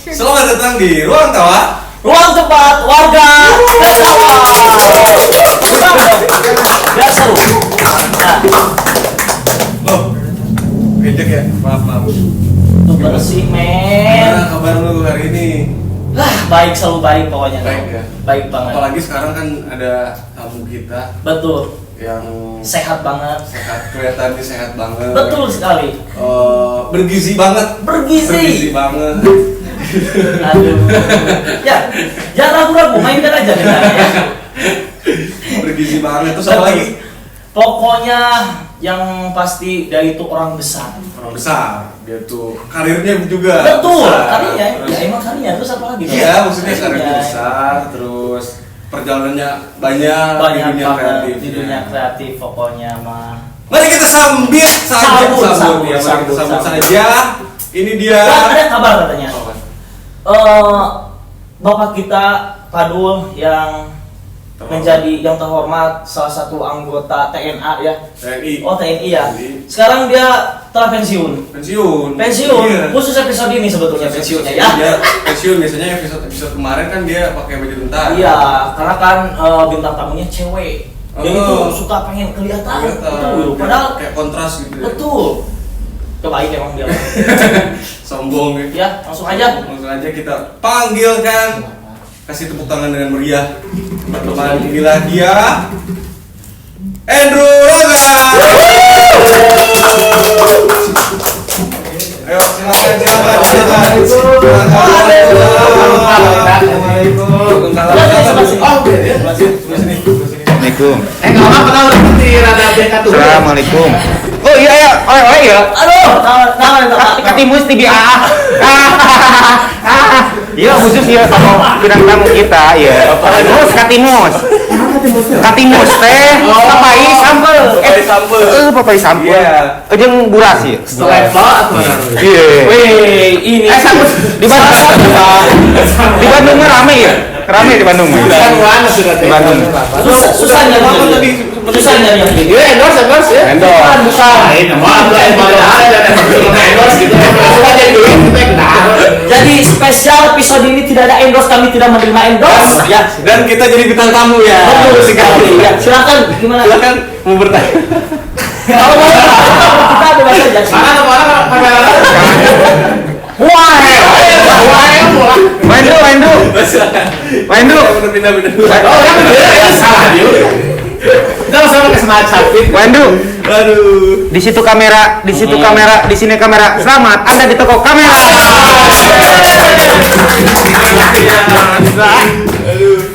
Selamat datang di Ruang Tawa. Ruang tempat warga tertawa. Biar seru. Oh, ngejek ya? Maaf. Tuh bersih men. Gimana kabar lu hari ini? Baik, selalu baik pokoknya. Baik ya? Baik banget. Apalagi sekarang kan ada tamu kita Betul. yang Sehat banget. kelihatannya sehat banget. Betul sekali. Bergizi banget. Bergizi banget. Aduh. Ya, jangan ragu-ragu, mainkan aja kita ya. Bergizi banget. Terus apa lagi? Pokoknya yang pasti dia itu orang besar. Orang besar. Dia tuh karirnya juga. Betul, besar. karirnya. Terus, Ya emang karirnya terus apa lagi? iya, maksudnya karirnya besar. Terus perjalanannya banyak di Banyak dunia banget kreatif. di dunia kreatif pokoknya mah. Mari kita sambut ya, mari kita sambut saja. Ini dia. Ada kabar katanya. Apa? Bapak kita Padul yang menjadi yang terhormat salah satu anggota TNA ya. TNI. Oh TNI ya. TNI. Sekarang dia telah pensiun. Pensiun. Pensiun. Khusus episode ini sebetulnya pensiunnya ya. Dia pensiun biasanya episode kemarin kan dia pakai baju tentara. Iya, karena kan bintang tamunya cewek. Dia itu suka pengen kelihatan. Betul. Padahal kayak kontras gitu. betul. Kebaik emang dia. Sombong ya. Ya, langsung aja. Langsung aja kita panggilkan. Kasih tepuk tangan dengan meriah. Teman inilah dia. Andrew Roga. Ayo silakan. Assalamualaikum. Kalau apa tahu seperti rada beka tuh. Assalamualaikum. Oh iya ya, oh iya. Aduh, tangan. Katimus tibi Iya khusus ya sama bidang tamu kita ya. Katimus. Katimus teh papai sambel. Papai sambel. Jeung buras ya. Level atau Iya. Wih, ini Di Bandung rame ya? Rame di Bandung. bukan mana sudah Di Bandung. susah nyari. Susah nyari. Dia endorse ya. Endorse. Susah. Ini mah ada endorse gitu. Cuma jadi duit kita kenal. Jadi spesial episode ini tidak ada endorse, kami tidak menerima endorse. Ya. Dan kita jadi bintang tamu ya. Betul sekali. Ya, silakan gimana? Silakan mau bertanya. Kalau mau kita bebas saja. Mana kamera. Wah. Main dulu. Pindah. Oh, yang salah dia. Kita sama ke senajan sakit. Aduh. Di situ kamera, di sini kamera. Selamat, Anda di toko kamera.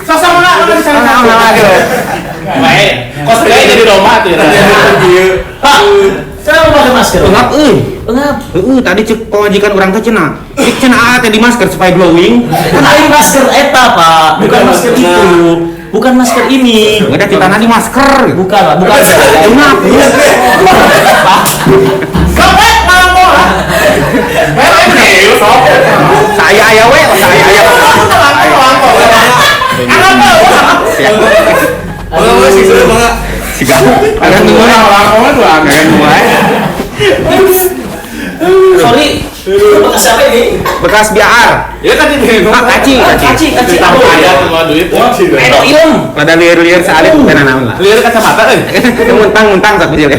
Sosok mana di sana? Baik. Cosplay jadi Roma tuh. Pak, saya mau pakai masker. Engap. Tadi cek pemajikan orang teh cenah. Cek cenah teh di masker supaya glowing. Kan ini masker eta, Pak. Bukan masker itu. Bukan masker ini. Enggak ada kita di masker. Bukan lah, bukan. Engap. Sampai malam bola. Saya aya we, saya aya. Sih sudah banget. Siga. Ada dua orang tuh agak dua. Sorry. Bekas siapa ini? Bekas biar. Ya tadi Kaci. Tahu aja semua duit. Edo ilm. Pada liar-liar salit tenan naon lah. Lihat kacamata Muntang satu jil.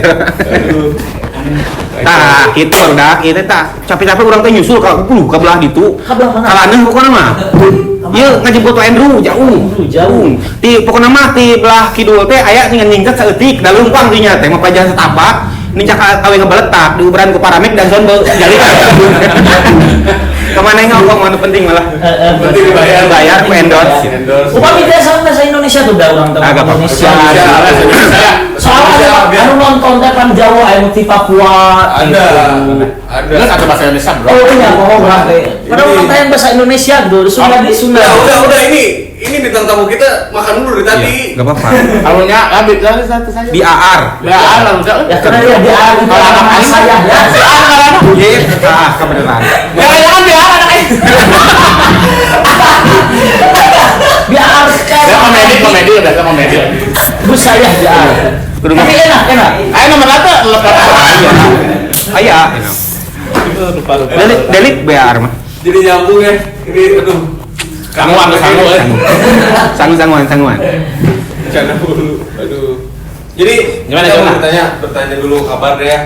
Tah, kitu dah, kitu tah. Capek-capek urang teh nyusul ka belah ditu. Ka belah mana? Kalaneh pokona mah. Ieu ngajemput Andrew jauh. Ti pokona mah ti belah kidul teh aya nyingkat saeutik da leumpang dieu nya teh mah pajan setapak. Nincak awe ngebeletak diuberan ku Paramek dan Zon jali. Kemana ngomong mana penting malah. Penting Bayar ku endorse. Upami dia sama bahasa Indonesia tuh udah orang tahu Agak Indonesia. Soalnya Soalnya anu nonton teh pan Jawa anu ti Papua. ada. satu bahasa Indonesia bro. Oh iya, berarti. Padahal orang tanya bahasa Indonesia gitu, Sunda di Sunda. Udah ini bintang tamu kita makan dulu dari tadi. Enggak apa-apa. Alurnya habis lagi satu saja. Di AR. lalu Ya karena dia di anak saya ya. Iya, kebenaran. Jangan biar anak Biar komedi udah komedi. Bu saya biar. Tapi enak. Ayo nomor satu lepas. Aya. Itu lupa. Delik BR mah. Jadi nyambung ya. Ini aduh. Sangguan. Sangguan. Canda dulu. Aduh. Jadi Gimana, saya mau gimana? bertanya dulu kabar deh ya.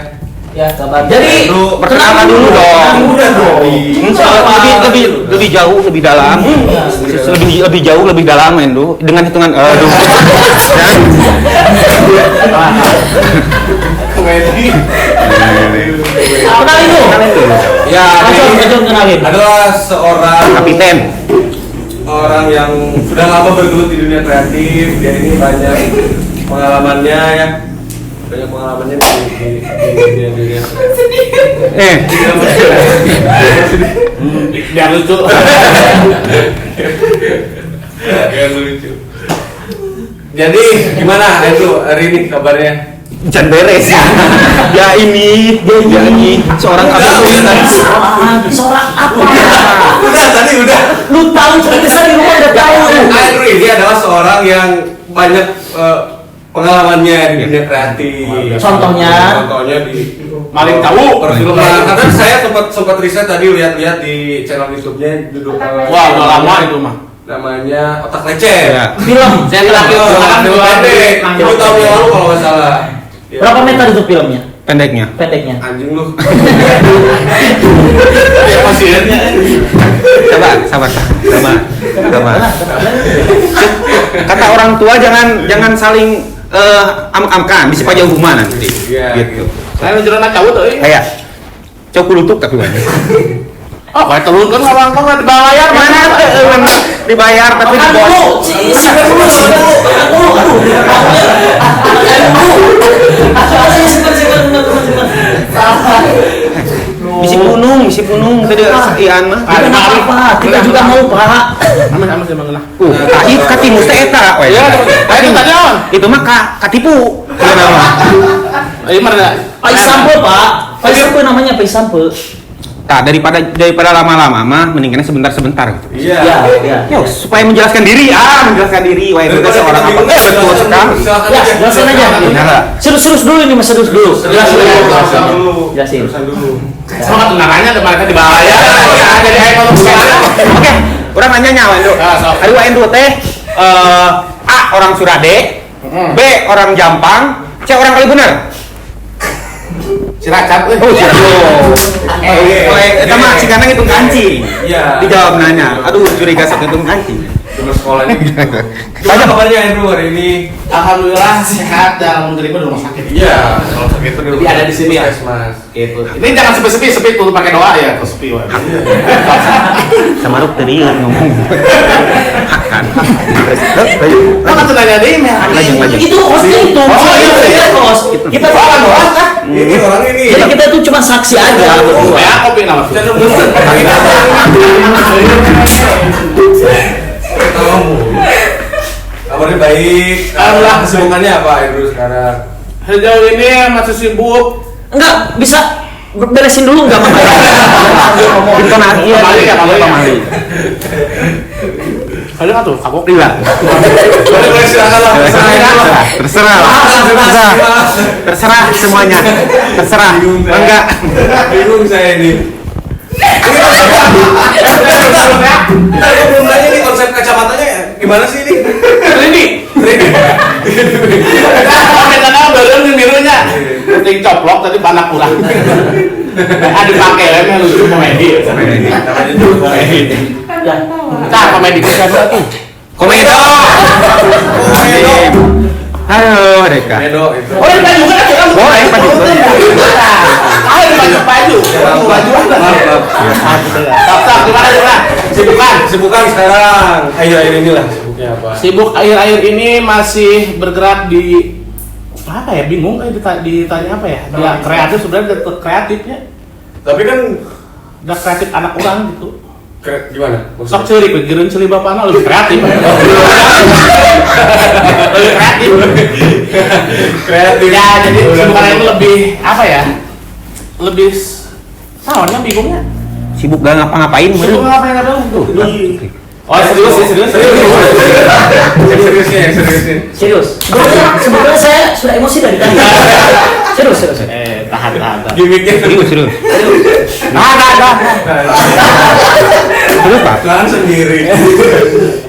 Ya, kabar. Jadi, Perkenalan dulu dong. Udah dong. Lebih jauh, lebih dalam. Lebih jauh, lebih dalam Endo. Dengan hitungan Komedi. kenalin dulu. Ya, Ajun kenalin. adalah seorang Kapiten. orang yang sudah lama bergelut di dunia kreatif. Dia ini banyak pengalamannya ya. Banyak pengalamannya di dunia. Biar lucu. Ya lucu. Jadi gimana itu hari ini kabarnya? Jangan beres. Ya ini seorang kapiten. Seorang apa? Udah tadi udah. Lu tahu cerita saya di rumah udah tahu. Andrew ini adalah seorang yang banyak pengalamannya di dunia kreatif. Contohnya di Maling tahu. perfilman. Karena saya sempat riset tadi lihat-lihat di channel YouTube-nya judul Wah, udah lama itu mah. namanya Otak Leceh. Ya. Film. Saya terakhir Film pendek. 7 tahun yang lalu kalau nggak salah. Ya. Berapa meter itu filmnya? Pendeknya. Pendeknya. Anjing lu. Ya pasiennya. Sabar. Kata orang tua jangan saling am-amkan, bisa pajang rumah nanti. Iya. Gitu. Saya menjelaskan tahu tuh. Kayak cok lutuk tapi kan. Oh, kayak turun kan ngomong di bawah layar Mana dibayar tapi di bawah. Misi punung tadi ian mah. Apa? Kita juga mau, Pak. Sama sih mengenal. Kahit katimu teh eta we. Iya, itu tadi on. Itu mah katipu. Ieu nama. Ini mana? Pai sampel, Pak. Pai sampel namanya Pai sampel. Tah daripada lama-lama mah mendingan sebentar gitu. Iya. Ya. Yo, supaya menjelaskan diri, wae itu seorang apa? Betul sekali. Ya, jelasin aja. Nah, Serius dulu ini, Mas, serius dulu. Jelasin dulu. Jelasin dulu. Semangat tunangannya ada mereka di bawah layar. Jadi ayo ngomong sekarang. Oke, orang nanya nyawa Endo. Hari Endo teh A orang Surade, B orang Jampang, C orang Kalibener. Cilacap Oh, eta mah si kanang hitung kancing. Iya. Dijawab nanya. Aduh, curiga sok hitung kancing. Cuma sekolah ini. Gimana kabarnya Andrew hari ini? Alhamdulillah sehat dan menerima di rumah sakit. Iya, kalau sakit itu Tapi ada di sini ya? Mas. Gitu. Ini jangan sepi tuh pakai doa ya, tuh sepi. Sama Ruk tadi ngomong. Hakan. Mana tuh nanya deh? Lanjut. Itu hostnya itu. Oh, iya. Host. Kita tuh kan host. Ini orang ini. Jadi kita tuh cuma saksi aja. Ya, kopi nama. Channel Booster. Kabarnya baik. Alhamdulillah. Kesibukannya apa Andrew sekarang? Sejauh ini masih sibuk. Enggak, bisa beresin dulu enggak apa-apa. Intonasi Kembali. Ada nggak tuh? Aku Iya. Boleh silakan lah. Terserah semuanya. Terserah. Enggak. Bingung saya ini. Kita belum nanya nih konsep kacamatanya gimana sih ini? 3D. Pakai tanah baru nih birunya. Penting coplok tadi banyak kurang. Ada pakai lemnya lucu komedi. Namanya juga komedi. Ya. Nah, komedi kita tuh. Komedo. Halo, Deka. Medo itu. Oh, ini baju kan ada. Boleh, baju. Ah, baju. Tetap gimana? Sibukan sekarang. Akhir-akhir inilah sibuknya apa? Sibuk akhir-akhir ini masih bergerak di apa ya? Bingung ditanya apa ya? Dia kreatif sebenarnya kreatifnya. Tapi kan Udah kreatif anak orang gitu. gimana? Sok ceri pikirin celi bapaknya lebih kreatif. Lebih kreatif. Kreatif. Ya, jadi sebenarnya itu lebih apa ya? Lebih naonnya bingungnya. Sibuk gak ngapa-ngapain Sibuk bener. ngapain tuh? Oh, serius. Serius. Sebetulnya saya sudah emosi dari tadi. Serius. Tahan Ada. Gimiknya Serius. Ada. Terus Pak? kan sendiri.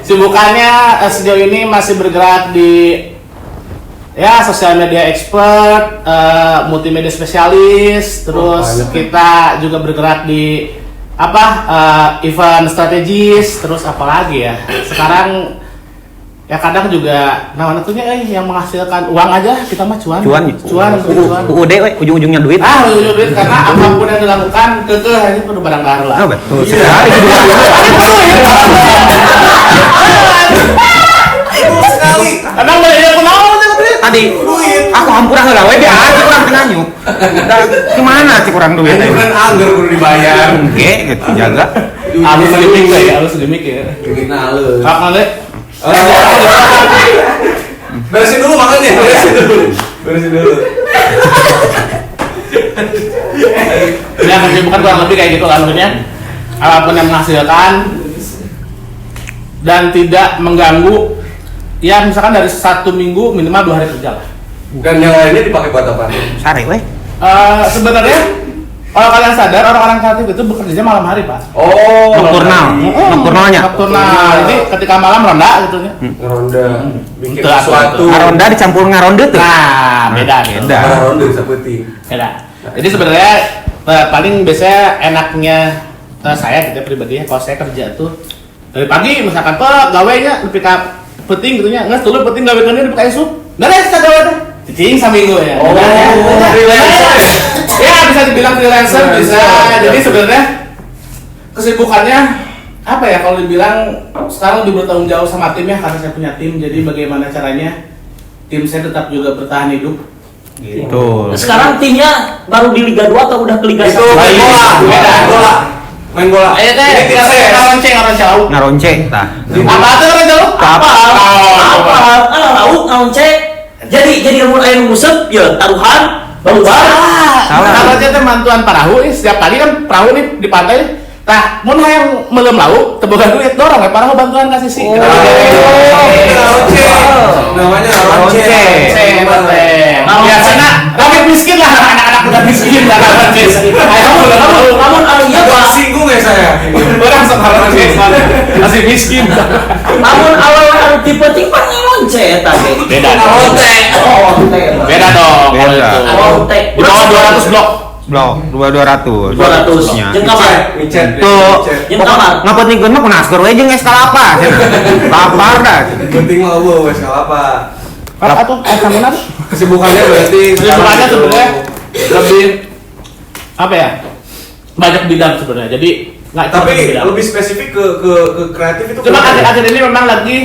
Sibukannya sejauh ini masih bergerak di ya sosial media expert, multimedia spesialis, terus banyak. kita juga bergerak di event strategis, terus apalagi ya sekarang ya kadang juga yang menghasilkan uang aja kita mah cuan UUD ujung-ujungnya duit. ujung duit karena apapun yang dilakukan ini perlu barang baru lah. Betul sekali. Sekali. Emang boleh aku naon Tadi aku hampura heula we dia kurang tengah nyuk. Gimana sih kurang duit? Ini kan anggar kudu dibayar. Oke, gitu jaga. harus gimmick ya, harus gimmick ya. Gimik halus. Kapan deh? Beresin dulu makannya. Beresin dulu. Ya kesibukan kurang lebih kayak gitu kan maksudnya. Apapun yang menghasilkan dan tidak mengganggu. Ya misalkan dari 1 minggu minimal 2 hari kerja lah. Dan yang lainnya dipakai buat apa? Sare we. Sebenarnya kalau kalian sadar orang-orang kreatif itu bekerja malam hari pak. Oh. Nokturnalnya. Nokturnal. Jadi ketika malam ronda gitu ya. Ngeronda. Bikin Betul. sesuatu. Ngaronda dicampur ngaronde tuh. Nah beda. Beda. Ngeronda seperti. Beda. Jadi sebenarnya paling biasanya enaknya saya gitu pribadi ya kalau saya kerja tuh dari pagi misalkan gawainya lebih penting gitu nya nggak dulu penting gawe kerja lebih kayak sup beres kita gawe deh cicing saminggu ya. Oh, freelancer. Ya bisa dibilang freelancer bisa. Jadi sebenarnya kesibukannya apa ya kalau dibilang sekarang lebih bertanggung jawab sama tim ya karena saya punya tim. Jadi bagaimana caranya tim saya tetap juga bertahan hidup. Gitu. Sekarang timnya baru di Liga 2 atau udah ke Liga 1? Itu main bola. Beda. Main bola. Ayo teh, Ini kita saya. Ngaronce tah. Apa tuh orang jauh? Apa? Lauk ngauncek. Jadi lamun aya nu musep ya taruhan baru Salah. Kalau kita mantuan perahu, setiap kali kan perahu nih di pantai. Tah, mun hayang melem lauk, teboga duit dorong ya perahu bantuan kasih sih. Namanya Ronce. Biasanya rakyat miskin lah, anak-anak udah miskin lah rakyat miskin. Namun iya Agak Pak. singgung ya saya. Orang sekarang masih miskin. Namun awal tipe-tipe ngauncek tadi. Beda dong. Beda dong. Kalau Beda. itu. Di bawah 200 blok. Blok 200. 200. Nya. Jeung kamar. Micet. Tuh. Jeung kamar. Ngapentingkeun mah kunaskeur we jeung eskalapa. Lapar dah. Penting mah eueuh wes apa. Atau kamunan? Kesibukannya berarti Kesibukannya sebenarnya lebih apa ya? Banyak bidang sebenarnya. Jadi nggak cuma tapi satu bidang. lebih spesifik ke kreatif itu. Cuma kenapa ya? akhir-akhir ini memang lagi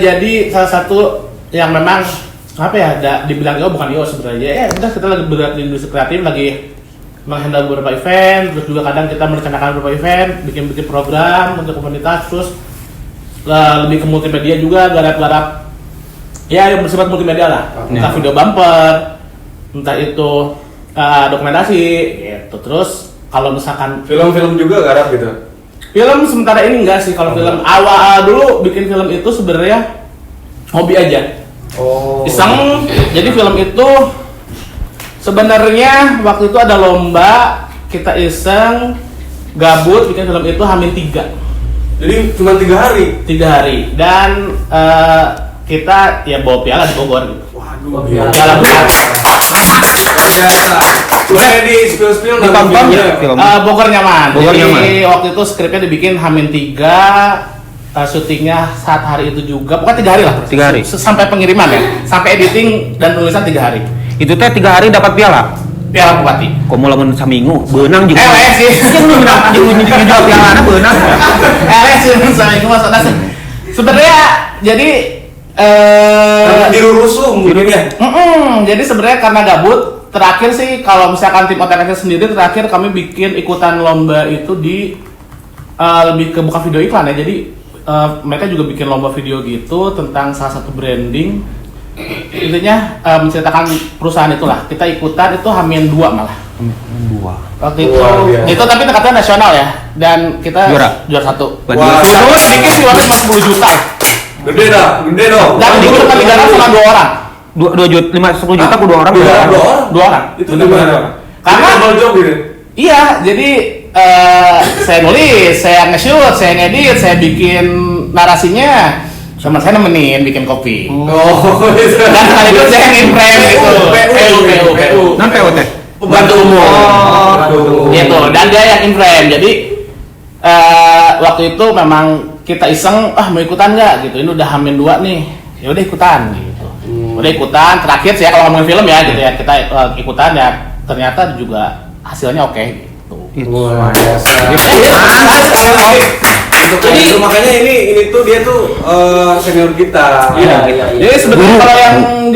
jadi salah satu yang memang apa ya? Dibilang bukan IO sebenarnya. Udah kita lagi bergerak di industri kreatif, lagi menghandle beberapa event, terus juga kadang kita merencanakan beberapa event, bikin program untuk komunitas, terus lebih ke multimedia juga, garap-garap ya yang bersifat multimedia lah, entah video bumper, entah itu dokumentasi, gitu. Terus kalau misalkan Film-film juga garap gitu. film sementara ini enggak sih, kalau film awal dulu bikin film itu sebenarnya hobi aja, Oh. iseng. Jadi film itu sebenarnya waktu itu ada lomba, kita iseng gabut bikin film itu H-3. Jadi cuma 3 hari. 3 hari dan kita ya bawa piala di Bogor gitu. Waduh. Piala besar. Biasa. Boleh di spill Ditonton ya film. Bogor nyaman. Bogor Jadi nyaman. waktu itu skripnya dibikin H-3, syutingnya saat hari itu juga. Pokoknya 3 hari lah. 3 hari. Sampai pengiriman ya. Sampai editing dan tulisan 3 hari. Itu teh 3 hari dapat piala. Piala Bupati. Komo lamun saminggu beunang juga. sih. Jeung nu menang jeung jual pialana beunang. sih sampai maksudnya sebenarnya jadi dirusung mungkin ya. Jadi sebenarnya karena gabut, terakhir sih kalau misalkan tim OTKC sendiri terakhir kami bikin ikutan lomba itu di lebih ke bukan video iklan ya. Jadi mereka juga bikin lomba video gitu tentang salah satu branding. Intinya menceritakan perusahaan itulah. Kita ikutan itu H-2 malah. 2. Waktu itu Luar biasa. itu tapi tingkatnya nasional ya. Dan kita Juara? juara 1. Wah, Terus bikin sih waktu 50 juta. Gede dah, gede dong. Dan itu cuma 3 orang sama 2 orang. 2 juta, 10 juta ke 2 orang. Dua orang. Dua orang. Itu Bener-bener gimana? dua orang. Karena double job gitu. iya, jadi saya nulis, saya nge-shoot, saya ngedit, saya bikin narasinya, sama saya nemenin bikin kopi. Oh, Dan sekaligus saya nge-impress gitu. PU. Non PO teh. Pembantu umum. Oh, Gitu. Dan dia yang impress. Jadi waktu itu memang kita iseng, mau ikutan nggak gitu. Ini udah Hamin 2 nih. Ya udah ikutan gitu. Udah ikutan. Terakhir saya kalau ngomongin film ya gitu ya, kita ikutan ya. Ternyata juga hasilnya oke gitu. Luar biasa. Jadi Jadi makanya ini tuh dia tuh senior kita. Iya. Jadi sebetulnya kalau yang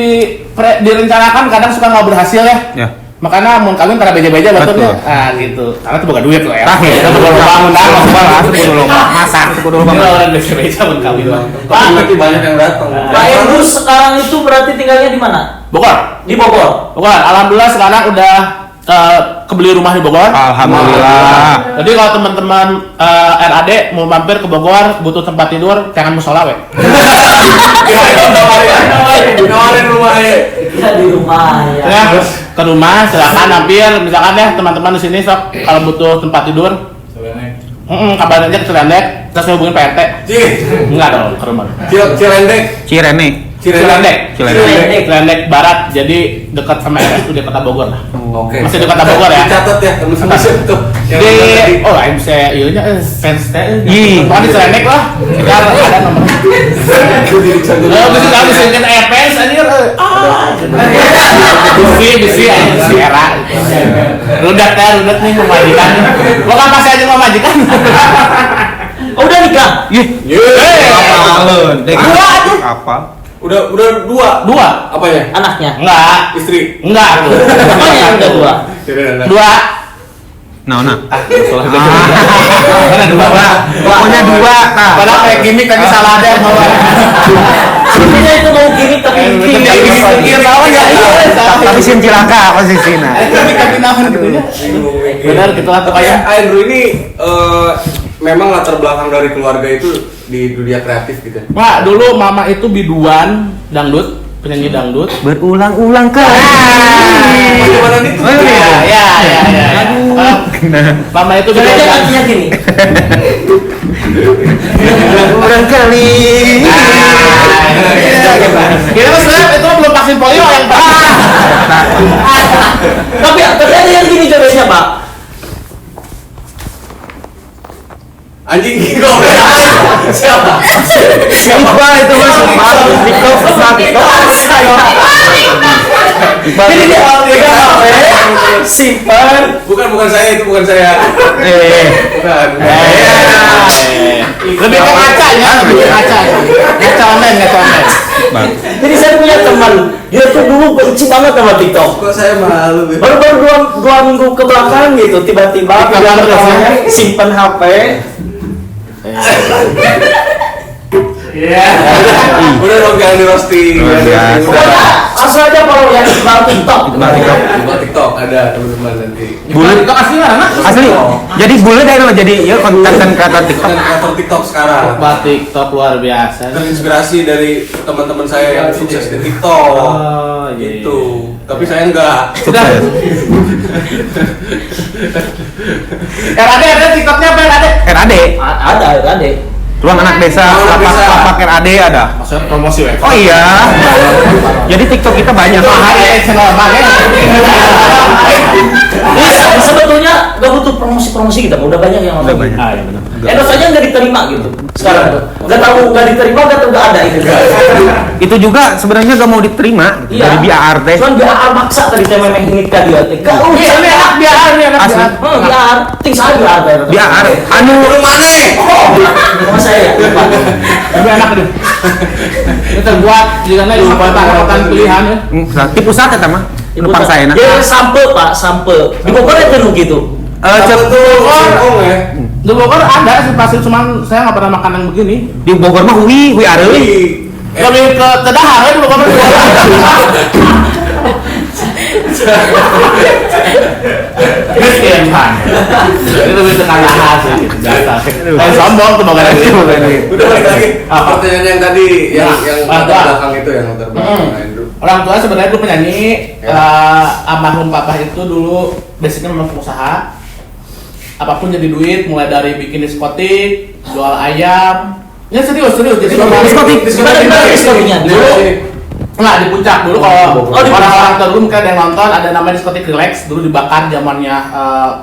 direncanakan kadang suka nggak berhasil ya. Ya. Makanya mau kawin karena beja-beja betulnya. Betul. Gitu. Karena itu bukan duit loh ya. Tah, Kita perlu bangun Bang, kudu masak, kudu Ini bangun. orang beja-beja mau kawin. Tapi nanti banyak yang datang. Pak Emrus sekarang itu berarti tinggalnya di mana? Bogor. Di Bogor. Bogor. Alhamdulillah sekarang udah kebeli rumah di Bogor. Alhamdulillah. Jadi kalau teman-teman RAD mau mampir ke Bogor butuh tempat tidur, jangan musola we. Nawarin rumahnya. Ya di rumah ya. Ya, ke rumah silakan mampir, misalkan ya teman-teman di sini sok kalau butuh tempat tidur. Kabarin aja ke Cilandak, terus hubungin Pak RT. Enggak dong, ke rumah. Cilendek. Cirene. Cilandak. Cilandak. Cilandak Barat, jadi dekat sama RSUD Kota Bogor lah. Oke. Masih dekat Bogor ya? Catat ya, teman-teman tuh. Yang Di tadi. lain saya iya fans teh. Ih. Pokoknya di Cilandak lah. Kita ada nomor. Bisa tahu sih kan fans anjir. Bisi anjir si era. Rudat nih memajikan. Bukan pasti aja memajikan. Oh, udah nikah? Apalun. Dua aja. Apa? Udah dua. Dua. Apanya? Anaknya. Enggak. Istri. Enggak. Apanya udah dua? Dua. Nah. Mana dua, Pak? Pokoknya 2 tah. Padahal kayak gimmick tadi salah ada yang bawa. Sebenarnya itu mau gimmick tapi Gimmick tahu enggak? Tapi sin cilaka posisinya. Gimmick tapi naon gitu ya. Benar gitulah pokoknya. Andrew ini memang latar belakang dari keluarga itu di dunia kreatif gitu. Pak, dulu mama itu biduan dangdut, penyanyi dangdut. Berulang-ulang kali. Bagaimana itu? Oh, iya. Ya. Mama itu biduan sebenarnya dangdut. artinya gini. Berulang kali. Kita mas itu belum vaksin polio yang Tapi ada yang gini contohnya, Pak. Anjing gila. Siapa? Iqbal itu mas TikTok. Ini dia simpan. Bukan saya, itu bukan saya. Bukan. lebih ke ngacanya, lebih ke ngaca. Ngaca online. Jadi saya punya teman, dia tuh dulu benci banget sama TikTok. Kok saya malu? Baru dua minggu ke belakang gitu, tiba-tiba simpan HP. Udah dong jangan di roasting. Pokoknya asal aja kalau yang baru TikTok. Di TikTok ada teman-teman nanti. Bulan Itu asli mana? asli. Jadi bulan dari mana? Jadi ya konten kreator TikTok. Konten kreator TikTok sekarang. TikTok luar biasa. Terinspirasi dari teman-teman saya yang sukses di TikTok. Oh, iya. Gitu. Tapi saya enggak. Sudah. ada TikToknya apa ada? RAD. Ada. Ruang anak desa, lapak RAD ada. Maksudnya promosi web. Oh iya. Jadi TikTok kita banyak. Channel mana? Ini sebetulnya gak butuh promosi kita, udah banyak yang Udah ngomong. banyak. Ah, ya benar. Endorse aja nggak diterima gitu sekarang tuh. Nggak tahu nggak diterima, nggak tahu nggak ada itu. Itu juga sebenarnya gak mau diterima gitu. Dari BAR teh. Cuman BAR maksa tadi saya memang ini tadi ya. Gak Iya, ini anak biar. Asli. BAR, ting saya BAR. BAR anu Mana? Sama saya ya. lupa. Lebih enak deh. Itu terbuat jika di kota-kota pilihan ya. di pusat eta mah. Numpang saya enak. Dia sampel Pak, sampel. Di Bogor itu gitu. Cek tuh singkong ya. Di Bogor ada sih pasti, cuman saya nggak pernah makan yang begini. Di Bogor mah hui areui. Lebih ke Tedahar ya di Bogor. Miskin kan. Itu lebih tengah sih. Biasa. Kayak sombong tuh Bogor itu. Udah balik lagi. Apa? Pertanyaan yang tadi yang Nah, latar apa? belakang itu yang latar belakang Andrew. Orang tua sebenarnya dulu penyanyi, almarhum papa itu dulu basicnya memang pengusaha. Apapun jadi duit, mulai dari bikin diskotik, jual ayam. Ya serius. Jadi Diskotik diskotiknya dulu. Enggak, di puncak dulu kalau orang-orang tua dulu mungkin ada yang nonton, ada namanya diskotik relax dulu dibakar zamannya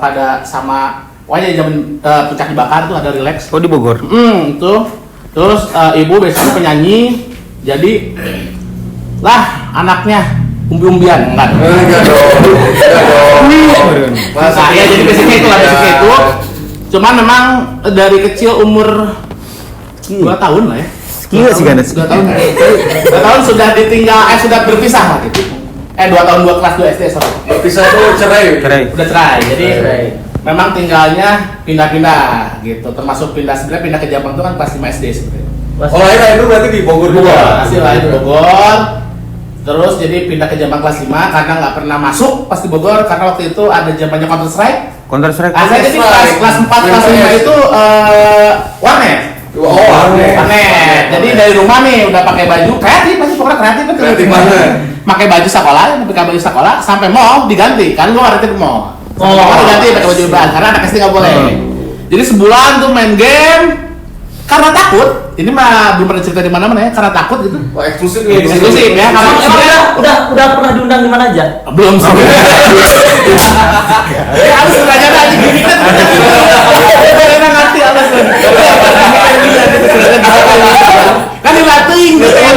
pada sama pokoknya zaman puncak dibakar tuh ada relax. Oh di Bogor. Itu. Terus ibu biasanya penyanyi, jadi lah anaknya umbi-umbian enggak dong. Nah, ya jadi basicnya itu lah basicnya itu. Cuman memang dari kecil umur 2 tahun lah ya. Gila sih kan. 2 tahun. 2 tahun sudah ditinggal sudah berpisah lah gitu. 2 tahun 2 kelas 2 SD sorry. Berpisah itu cerai. Udah cerai. Jadi memang tinggalnya pindah-pindah gitu. Termasuk sebenarnya pindah ke Jampang itu kan kelas 5 SD sebenarnya. Oh lahir dulu berarti di Bogor juga. Asli lahir di Bogor. Terus jadi pindah ke Jampang kelas 5 karena nggak pernah masuk pas di Bogor karena waktu itu ada zamannya Counter Strike. Saya Jadi kelas 4 kelas 5 itu warnet. Oh Warnet. Jadi dari rumah nih udah pakai baju kreatif, pasti pokoknya kreatif kan. Kreatif banget. Pakai baju sekolah, sampai mall diganti. Kan lu ngerti ke mall. Diganti pakai baju bahan karena anak SD nggak boleh. Jadi sebulan tuh main game karena takut. Ini mah belum pernah cerita di mana-mana ya, karena takut gitu. Wah eksklusif nih. Eksklusif ya. Emang udah pernah diundang di mana aja? Belum sih. Ya harus belajar aja gini kan. Karena ngerti alasan. Kan dilatih gitu kan.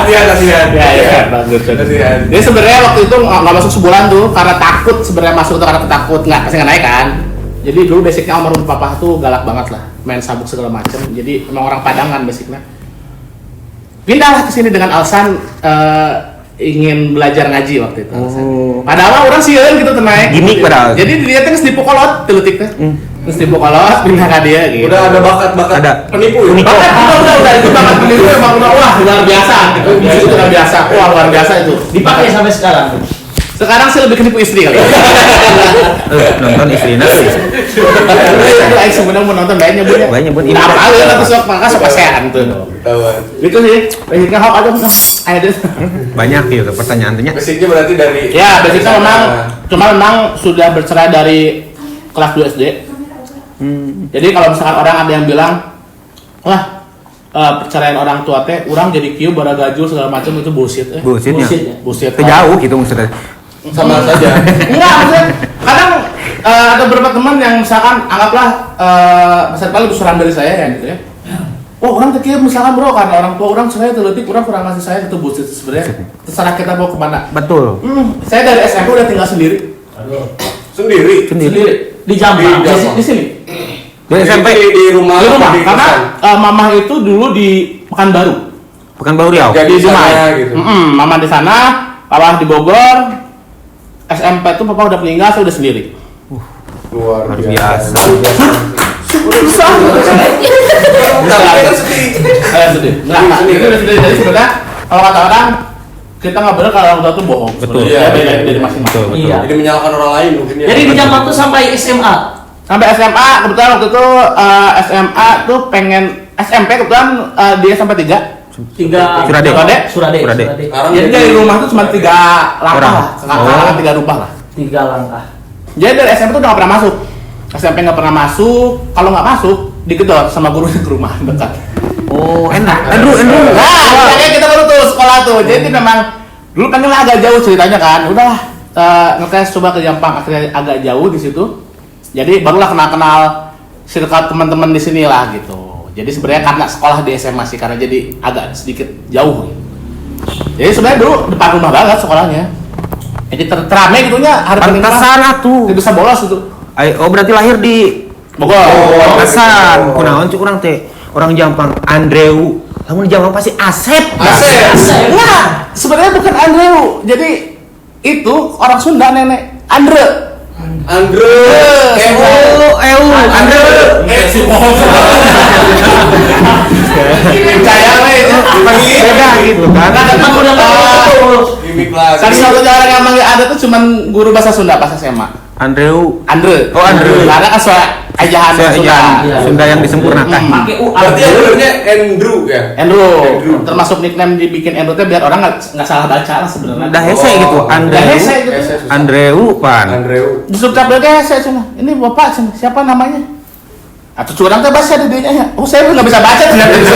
Latihan. Ya, bagus. Jadi sebenarnya waktu itu nggak masuk sebulan tuh karena takut sebenarnya masuk itu karena takut nggak pasti nggak naik kan. Jadi dulu basicnya almarhum papa tuh galak banget lah, main sabuk segala macem. Jadi emang orang Padang kan basicnya. Pindahlah ke sini dengan alasan ingin belajar ngaji waktu itu. Padahal orang sieun gitu naik. Gimik padahal. Jadi dia tuh dipukolot telutik teh. Terus dipukolot pindah ke dia gitu. Udah ada bakat Ada. penipu ya? Udah itu bakat penipu emang udah wah luar biasa gitu. Itu luar biasa. Wah luar biasa itu. Dipakai sampai sekarang. Sekarang sih lebih ke nipu istri kali. Nonton istrinya tuh. Itu aing sebenarnya mau nonton banyak bunya. Banyak buat ini. Nah, apa ya tapi sok maka sok asean tuh. Itu sih. Basicnya hok aja ayo deh. Banyak gitu pertanyaannya. Basicnya berarti dari. Ya, basicnya memang cuma memang sudah bercerai dari kelas 2 SD. Jadi kalau misalkan orang ada yang bilang, wah perceraian orang tua teh, orang jadi kieu bara gajul segala macam itu bullshit. Bullshitnya. Bullshit. Jauh gitu maksudnya. Sama saja. Enggak, maksudnya kadang ada beberapa teman yang misalkan anggaplah misalkan lebih suram dari saya ya gitu ya. Oh orang tekir misalkan bro karena orang tua orang saya terletik orang kurang ngasih saya itu bullshit sebenarnya. Terserah kita mau kemana. Betul. Saya dari SMP udah tinggal sendiri. Sendiri. Di Jampang. Di sini. Di SMP di rumah. Di rumah di karena kosan. mamah itu dulu di Pekanbaru. Pekanbaru Riau. Jadi Di Dumai. sana gitu. Mama di sana, papa di Bogor. SMP tuh papa udah meninggal, saya udah sendiri. Luar biasa. Susah. Sedih. Nah, itu udah sendiri. Jadi sebenarnya kalau kata orang kita nggak benar kalau orang tua tuh bohong. Betul. Ya beda dari masing-masing. Iya. Jadi menyalahkan orang lain mungkin ya. Jadi di Jampang tuh sampai SMA. Sampai SMA kebetulan waktu itu SMA tuh pengen SMP kebetulan dia sampai 3. Surade. Jadi dari rumah tuh cuma 3 langkah lah. Sekarang 3 rumah lah. 3 langkah. Jadi dari SMP tuh udah nggak pernah masuk. SMP nggak pernah masuk. Kalau nggak masuk digedor sama gurunya ke rumah dekat. Oh, enak. Andrew. Nah, kayak kita baru tuh sekolah tuh. Jadi memang dulu pengen agak jauh ceritanya kan. Udahlah ngetes coba ke Jampang akhirnya agak jauh di situ. Jadi barulah kenal circle teman-teman di sini lah gitu. Jadi sebenarnya karena sekolah di SMA sih karena jadi agak sedikit jauh. Jadi sebenarnya dulu depan rumah banget sekolahnya. Jadi terame gitunya hari Pantesan atuh. Tidak bisa bolos gitu. Oh berarti lahir di Bogor. Pantesan. Kunaon cuk urang teh. Orang Jampang Andreu. Kamu di Jampang pasti Asep. Asep. Nah, sebenarnya bukan Andreu. Jadi itu orang Sunda nenek Andre. Andre. Andreu. Si pohon. Kayak itu Beda gitu kan. Gimik lah. Kan satu orang yang manggil ada tuh cuman guru bahasa Sunda pas SMA. Andrew. Andre. Oh, Andre. Karena kan soal ajahan Sunda. Iya. Sunda yang disempurnakan. Pakai U. Berarti yang benernya Andrew ya? Andrew. Andrew. Termasuk nickname dibikin Andrew teh biar orang nggak salah baca lah sebenarnya. Dah hese gitu. Dah hese gitu. Andrew pan. Andrew. Di subtitle hese cuma. Ini bapak cuma siapa namanya? Atau curang teh baca di dinya ya. Oh saya nggak bisa baca ternyata. Bisa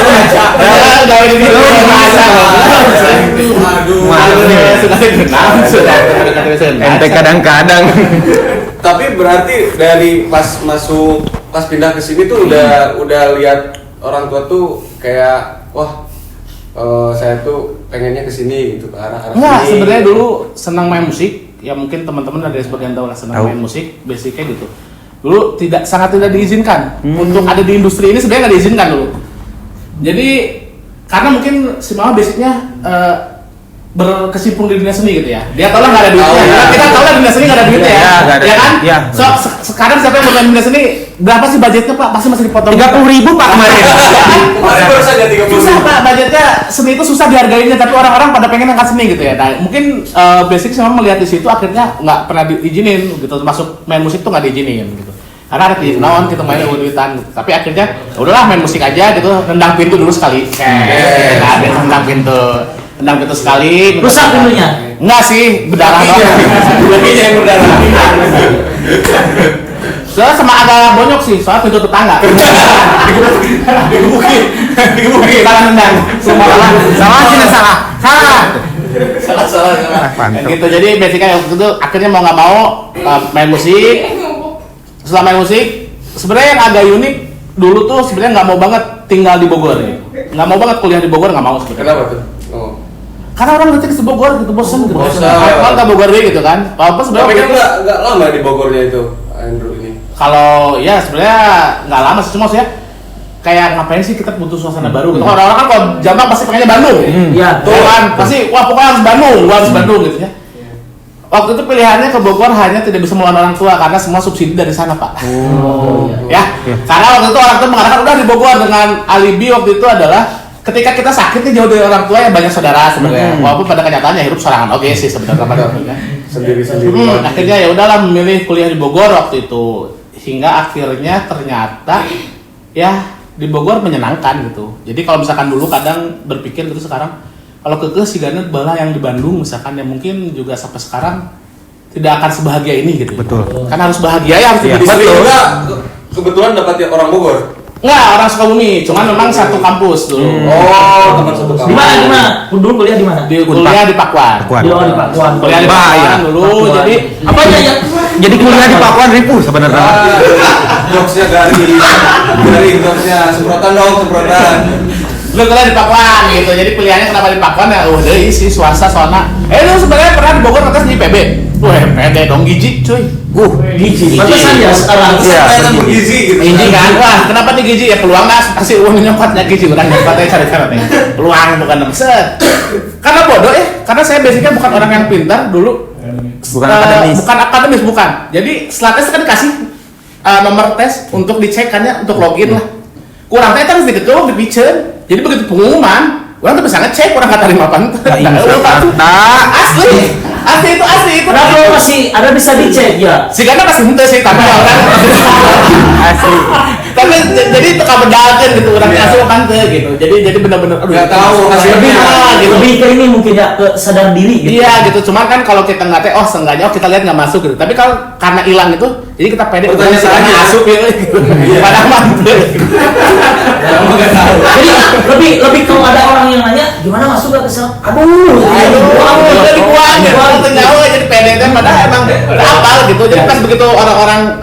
baca. Enggak ini dia baca. Aduh. Sudah. Ente kadang-kadang. Tapi berarti dari pas pindah ke sini tuh udah lihat orang tua tuh kayak wah saya tuh pengennya ke sini gitu ke arah Enggak, sini. sebenarnya dulu senang main musik. Ya mungkin teman-teman ada sebagian tahu lah senang main musik, basicnya gitu. Dulu sangat tidak diizinkan untuk ada di industri ini, sebenarnya nggak diizinkan dulu. Jadi karena mungkin si mama basicnya berkecimpung di dunia seni gitu ya. Dia tahu lah nggak ada duitnya. Iya. Kita tahu lah dunia seni nggak ada duitnya ya. Nggak ada. Ya kan? Iya. Sekarang siapa yang bermain dunia seni? Berapa sih budgetnya Pak? Pasti masih dipotong. 30.000 Pak kemarin. Masih baru saja 30. Susah Pak, budgetnya seni itu susah dihargainya, tapi orang-orang pada pengen angkat seni gitu ya. Nah, mungkin basic sama melihat di situ akhirnya nggak pernah diizinin gitu, termasuk main musik tuh nggak diizinin gitu. Karena ada di naon kita main duitan gitu. Tapi akhirnya ya udahlah main musik aja gitu, nendang pintu dulu sekali. Nah, nendang pintu sekali. Rusak pintunya? Enggak sih, berdarah doang. Kakinya yang berdarah. Soalnya sama agak bonyok sih, soalnya pintu tetangga. Digebukin, tangan nendang. Semua Salah tidak salah. Salah. Mantap. gitu. Jadi basicnya waktu itu akhirnya mau nggak mau main musik. Setelah main musik, sebenarnya yang agak unik dulu tuh sebenarnya nggak mau banget tinggal di Bogor ya. Nggak mau banget kuliah di Bogor, nggak mau sebenarnya. Kenapa tuh? Oh. Karena orang ngerti ke Bogor gitu, bosan gitu. Bosan. Kalau ke Bogor deh gitu kan. Walaupun sebenarnya Tapi kan waktu itu- nggak lama di Bogornya itu Andrew ini. kalau ya sebenarnya nggak lama sih, cuma ya kayak ngapain sih kita butuh suasana baru gitu. Orang-orang kan kalau Jamak pasti pengennya Bandung. Iya. Tuh kan pasti wah pokoknya harus Bandung, gua harus Bandung gitu ya. Waktu itu pilihannya ke Bogor hanya tidak bisa melawan orang tua karena semua subsidi dari sana Pak. Oh. Ya, karena waktu itu orang tua mengatakan udah di Bogor dengan alibi waktu itu adalah ketika kita sakit nih jauh dari orang tua ya banyak saudara sebenarnya. Walaupun pada kenyataannya hidup sorangan oke sih sebenarnya pada Sendiri-sendiri. akhirnya ya udahlah memilih kuliah di Bogor waktu itu hingga akhirnya ternyata ya di Bogor menyenangkan gitu. Jadi kalau misalkan dulu kadang berpikir gitu, sekarang kalau kekeh sih Garnet bala yang di Bandung misalkan ya mungkin juga sampai sekarang tidak akan sebahagia ini gitu. Betul. Kan harus bahagia ya harus Iya. diberi Tapi dulu. juga kebetulan dapat ya orang Bogor. Enggak, orang Sukabumi, cuman memang satu kampus dulu. Oh, teman satu Di kampus. mana? Dulu kuliah di mana? Di kuliah di Pakuan. Pakuan. Di di Pakuan. Kuliah di Bahaya. Pakuan dulu, Pakuan. jadi apa aja ya? Jadi kuliah di Pakuan ribu sebenarnya. Jokesnya dari jokesnya semprotan dong, semprotan. lu kuliah di Pakuan gitu. Jadi pilihannya kenapa di Pakuan ya udah isi swasta soalnya. Lu sebenarnya pernah di Bogor atas di PB. Wah, pede dong gizi cuy. Gizi. Pantesan ya sekarang. Iya. Kelihatan bergizi gitu. Gizi kan, wah kenapa nih gizi ya peluang nggak kasih uang nyokotnya gizi orang nyokotnya cari-cari nih peluang bukan set. Karena bodoh karena saya basicnya bukan orang yang pintar dulu. Bukan akademis. Bukan akademis, bukan. Jadi setelah tes kan dikasih nomor tes untuk dicek kan ya, untuk login lah. Kurang teh harus diketuk, dipicen. Jadi begitu pengumuman, orang tuh bisa ngecek orang kata 5 Asli itu. Kenapa masih ada bisa dicek ya? Si Gana pasti henteu sih tapi orang Asli. tapi jadi itu kabedalkeun gitu orang asup kan teh gitu. Jadi benar-benar Nggak tahu hasilnya. gitu. Lebih ke ini mungkin ya ke sadar diri gitu. Iya gitu, cuman kan kalau kita nggak seenggaknya kita lihat nggak masuk gitu. Tapi kalau karena hilang itu, jadi kita pede Bertanya sekarang saja. masuk ya. Padahal mantul. Jadi lebih kalau ada orang yang nanya gimana masuk gak ke sana? Aduh, Udah dikuang gitu, nyawa jadi pede kan padahal emang udah apal gitu. Jadi pas begitu orang-orang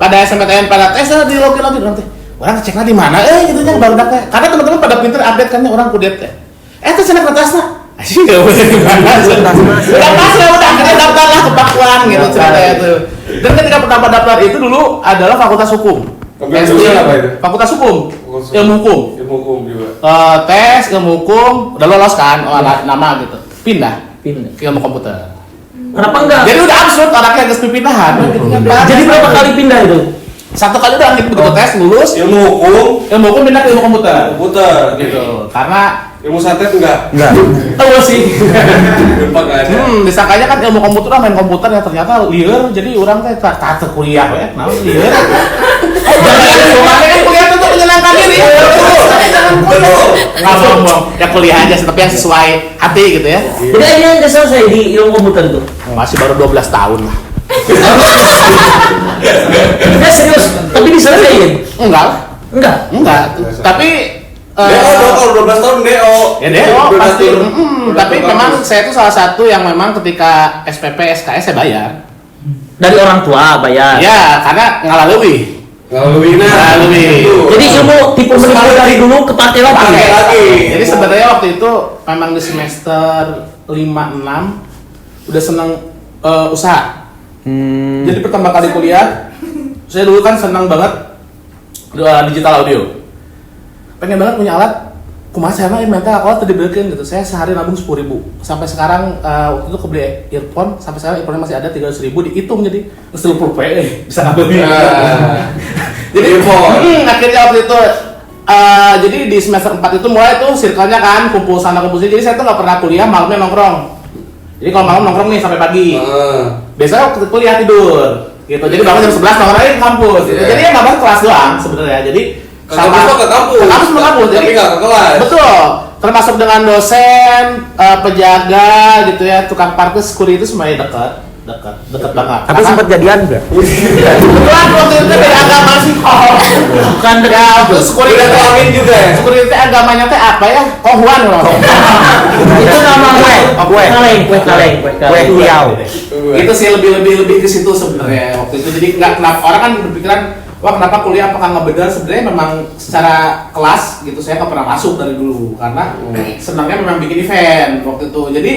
pada SMPTN pada tes di login nanti orang ngeceknya di mana gitu nya baru daftar. Karena teman-teman pada pinter update kan orang kudet teh. Terus sana kertasnya. Asih enggak boleh di mana. Udah pas ya udah kita daftarlah ke Pakuan gitu ceritanya itu. Dan ketika pertama daftar itu dulu adalah Fakultas Hukum. Ambil jurusan apa itu? Fakultas Hukum. Fakultas Hukum. Ilmu Hukum. Ilmu hukum juga. Tes ilmu hukum udah lolos kan nama gitu. Pindah ke ilmu komputer. Kenapa enggak? Jadi udah absurd anaknya ke pindahan. Jadi berapa kali pindah itu? Satu kali udah begitu tes lulus Ilmu hukum, ilmu hukum pindah ke ilmu komputer. komputer Gitu. Karena Ilmu santet enggak? Tahu sih. Lupa enggak ada. Disangkanya kan ilmu komputer lah, main komputer ya, ternyata liar. Jadi orang teh tak kuliah ya, kenapa liar? Jadi kemarin kan kuliah tuh untuk menyenangkan diri. Betul. Ngomong, ya kuliah aja tapi yang sesuai hati gitu ya. Jadi ini yang selesai di ilmu komputer itu. Masih baru 12 tahun lah. Ya serius, tapi diselesaiin? Enggak lah. Enggak. Tapi Deo kalau 12 tahun Deo. ya Deo pasti. Udah Tapi bagus. memang saya tuh salah satu yang memang ketika SPP SKS saya bayar. Dari orang tua bayar. Ya, karena ngalalui. Ngaluwi. Jadi ilmu tipu menipu dari dulu kepake lagi. Pakai lagi. Jadi sebenarnya waktu itu memang di semester 5-6 udah seneng usaha. Jadi pertama kali kuliah, saya dulu kan senang banget digital audio. Pengen banget punya alat, kumaha saya mah minta alat tadi beliin gitu. Saya sehari nabung 10.000. Sampai sekarang waktu itu kebeli earphone, sampai sekarang earphone masih ada 300.000, dihitung jadi 10 bisa ngambil. Jadi akhirnya waktu itu jadi di semester 4 itu mulai tuh circle-nya kan kumpul sana kumpul sini. Jadi saya tuh nggak pernah kuliah, malamnya nongkrong. Jadi kalau malam nongkrong nih sampai pagi. Biasanya waktu kuliah tidur gitu. Jadi bangun jam 11 nongkrong lagi ke kampus gitu. Jadi ya nggak bahas kelas doang sebenarnya. Jadi Ke kampus. Ke kampus. Tapi nggak ke kelas. Betul. Termasuk dengan dosen, penjaga gitu ya, tukang parkir, security itu semuanya dekat banget. Tapi sempat jadian enggak? Kebetulan waktu itu dari agama sih bukan ya, terus security Kawin juga ya? security agamanya teh apa ya? Kohuan loh. Itu nama kue. Kue Tiaw. Itu sih lebih ke situ sebenarnya waktu itu. Jadi nggak kenapa orang kan berpikiran wah kenapa kuliah apakah nggak benar, sebenarnya memang secara kelas gitu saya nggak pernah masuk dari dulu karena senangnya memang bikin event waktu itu. Jadi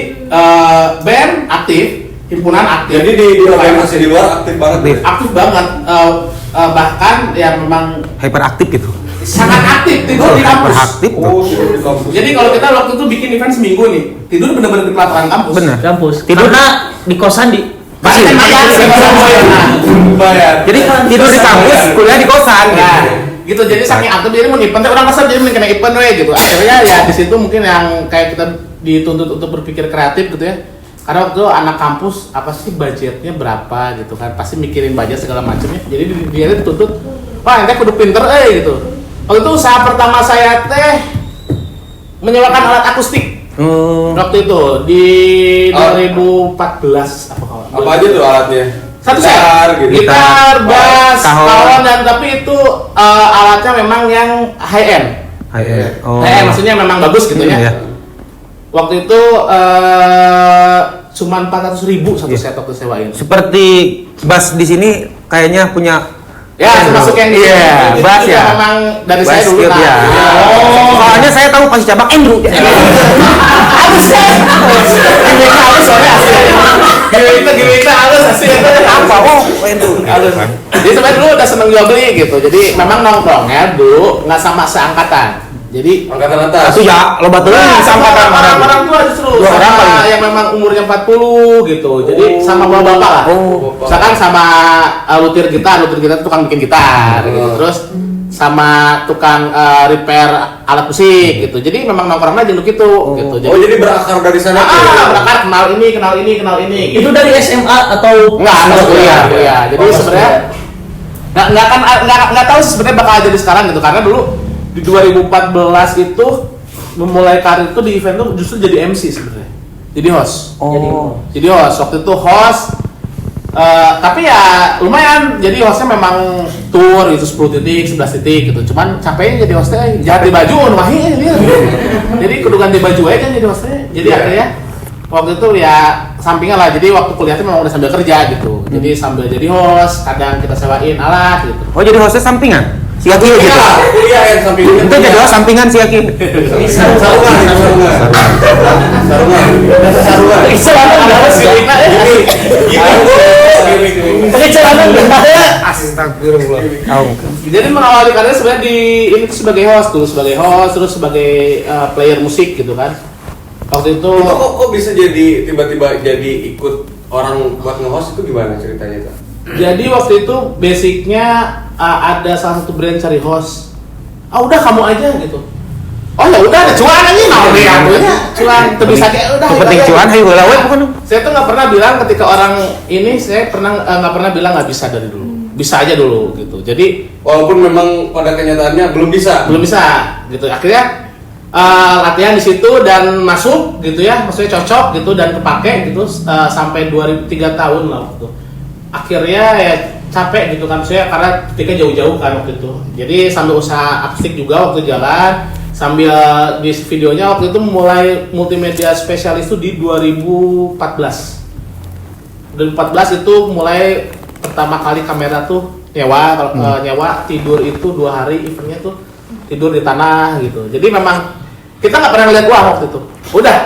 band aktif, himpunan aktif. Jadi di organisasi di luar aktif banget. Aktif banget, bahkan ya memang Hyperaktif gitu. sangat aktif tidur di kampus. Hyperaktif. Oh, tidur di kampus. Jadi kalau kita waktu itu bikin event seminggu nih, tidur bener-bener di pelataran kampus. Bener. Kampus. Tidur. Karena di kosan di Masih Bayar. Jadi tidur di kampus, kuliah di kosan. Nah, gitu. Jadi saking aktif jadi mau event, orang kasar jadi mending kena event we gitu. Akhirnya ya di situ mungkin yang kayak kita dituntut untuk berpikir kreatif gitu ya. Karena waktu itu anak kampus apa sih budgetnya berapa gitu kan, pasti mikirin budget segala macamnya. Jadi dia dituntut, wah ente kudu pinter gitu. Waktu itu usaha pertama saya teh menyewakan alat akustik. Waktu itu di 2014 Apa aja tuh alatnya? satu set gitar, bass, kawan, dan tapi itu alatnya memang yang high end. High end maksudnya memang bagus gitu ya. Waktu itu cuma 400.000 satu set waktu sewain. Seperti bass di sini kayaknya punya Ya, termasuk yang di Iya, bass itu ya. memang dari Bass saya dulu skill, ya. Oh, Soalnya saya tahu pasti cabang Andrew. halus ya. Gimik halus soalnya asli. Gimik halus asli. Apa? Oh, Andrew. Halus. Jadi sebenarnya dulu udah seneng jual beli gitu. Jadi memang nongkrongnya dulu nggak sama seangkatan. Jadi Angkatan atas. Itu ya, lo betul sama orang tua justru Dua orang sama paling. yang memang umurnya 40 gitu. Jadi sama bapak-bapak lah. Misalkan sama lutir gitar itu tukang bikin gitar gitu. Terus sama tukang repair alat musik gitu. Jadi memang nongkrongnya jenuh gitu gitu. Oh, jadi berakar dari sana tuh. berakar kenal ini gitu. Itu dari SMA atau Enggak kuliah. Jadi Oh, sebenarnya nggak tahu sih sebenarnya bakal jadi sekarang gitu karena dulu di 2014 itu memulai karir itu di event tuh justru jadi MC sebenarnya. Jadi host. Jadi host waktu itu host. Tapi ya lumayan. Jadi hostnya memang tour itu 10 titik, 11 titik gitu. Cuman capeknya jadi hostnya ganti baju wah lihat. Jadi kudu ganti baju aja kan jadi hostnya. Jadi akhirnya waktu itu ya sampingan lah. Jadi waktu kuliah itu memang udah sambil kerja gitu. Jadi sambil jadi host, kadang kita sewain alat gitu. Oh, jadi hostnya sampingan? Si Aki gitu? Kuliah yang samping Itu jadi host sampingan si Aki? sarungan. pakai celana Astagfirullah. Jadi mengawali karir sebenarnya di ini tuh sebagai host dulu, terus sebagai player musik gitu kan. Waktu itu Kok bisa jadi tiba-tiba jadi ikut orang buat nge-host itu gimana ceritanya tuh? jadi waktu itu basicnya ada salah satu brand cari host. Udah kamu aja gitu. Oh ya udah ada cuan aja naon deh atunya. Cuan teu bisa kayak udah. Penting cuan hayu heula we pokona. Saya tuh nggak pernah bilang ketika orang ini saya nggak pernah bilang nggak bisa dari dulu. Bisa aja dulu gitu. Jadi Walaupun memang pada kenyataannya belum bisa. gitu. Akhirnya latihan di situ dan masuk gitu ya, maksudnya cocok gitu dan kepake gitu sampai 3 tahun lah gitu. Akhirnya ya capek gitu kan saya karena ketika jauh-jauh kan waktu itu. Jadi sambil usaha akustik juga waktu jalan, sambil di videonya waktu itu mulai multimedia spesialis itu di 2014. 2014 itu mulai pertama kali kamera tuh nyewa tidur itu 2 hari eventnya tuh tidur di tanah gitu. Jadi memang kita nggak pernah lihat uang waktu itu. Udah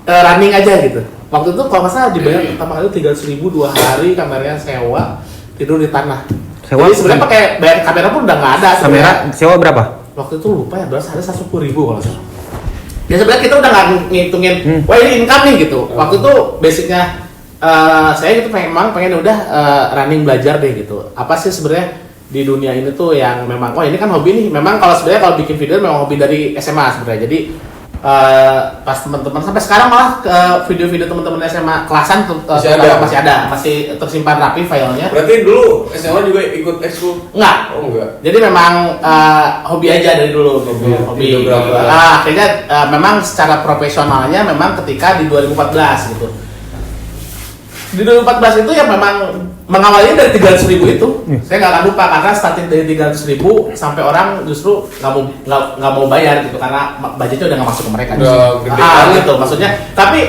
running aja gitu. Waktu itu kalau nggak salah dibayar pertama kali 300.000 2 hari kameranya sewa tidur di tanah. Sewa? Jadi sebenarnya pakai bayar kamera pun udah nggak ada. Kamera sewa berapa? Waktu itu lupa ya, berapa ada 110.000 kalau salah. Ya sebenarnya kita udah nggak ngitungin, wah ini income nih gitu. Waktu itu basicnya saya gitu pengen udah running belajar deh gitu. Apa sih sebenarnya di dunia ini tuh yang memang wah ini kan hobi nih. Memang kalau sebenarnya kalau bikin video memang hobi dari SMA sebenarnya. Jadi pas teman-teman sampai sekarang malah video-video teman-teman SMA kelasan masih tersimpan rapi filenya. Berarti dulu SMA juga ikut ekskul? Enggak. Oh enggak. Jadi memang hobi aja dari dulu gitu. Hobi. Akhirnya memang secara profesionalnya memang ketika di 2014 gitu. Di 2014 itu ya memang mengawalnya dari 300.000 itu. Saya nggak akan lupa karena starting dari 300.000 sampai orang justru nggak mau bayar gitu karena budgetnya udah nggak masuk ke mereka. Gitu maksudnya. Tapi